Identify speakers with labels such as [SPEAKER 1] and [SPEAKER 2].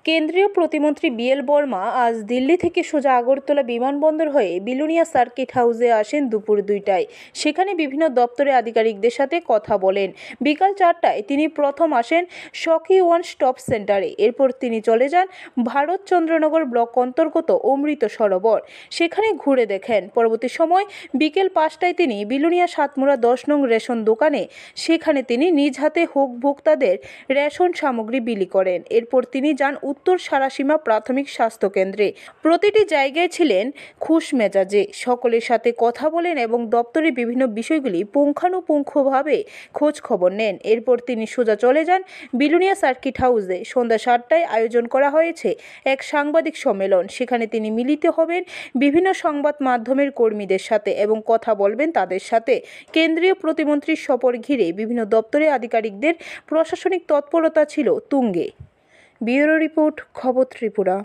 [SPEAKER 1] কেন্দ্রীয় প্রতিমন্ত্রী বিএল বর্মা আজ দিল্লি থেকে সোজা আগরতলা বিমানবন্দর হয়ে বিলোনিয়া সার্কিট হাউসে আসেন দুপুর 2টায়। সেখানে বিভিন্ন দপ্তরের আধিকারিকদের সাথে কথা বলেন। বিকাল 4টায় তিনি প্রথম আসেন সখী ওয়ান স্টপ সেন্টারে। এরপর তিনি চলে যান ভারত চন্দ্রনগর ব্লক অন্তর্গত অমৃত সরোবর, সেখানে ঘুরে দেখেন। পরবর্তী সময় বিকেল 5টায় তিনি বিলোনিয়া সাতমুড়া 10 নং রেশন দোকানে, সেখানে তিনি নিজ হাতে ভোক্তাদের রেশন সামগ্রী বিলি করেন। এরপর তিনি যান উত্তর সারাসীমা প্রাথমিক স্বাস্থ্য কেন্দ্রে। প্রতিটি জায়গায় ছিলেন খুশ মেজাজে, সকলের সাথে কথা বলেন এবং দপ্তরের বিভিন্ন বিষয়গুলি পুঙ্খানুপুঙ্খভাবে খোঁজ খবর নেন। এরপর তিনি সোজা চলে যান বিলোনিয়া সার্কিট হাউসে। সন্ধ্যা 7টায় আয়োজন করা হয়েছে এক সাংবাদিক সম্মেলন। সেখানে তিনি মিলিত হবেন বিভিন্ন সংবাদ মাধ্যমের কর্মীদের সাথে এবং কথা বলবেন তাদের সাথে। কেন্দ্রীয় প্রতিমন্ত্রীর সফর ঘিরে বিভিন্ন দপ্তরের আধিকারিকদের প্রশাসনিক তৎপরতা ছিল তুঙ্গে। ব্যুরো রিপোর্ট, খবর ত্রিপুরা।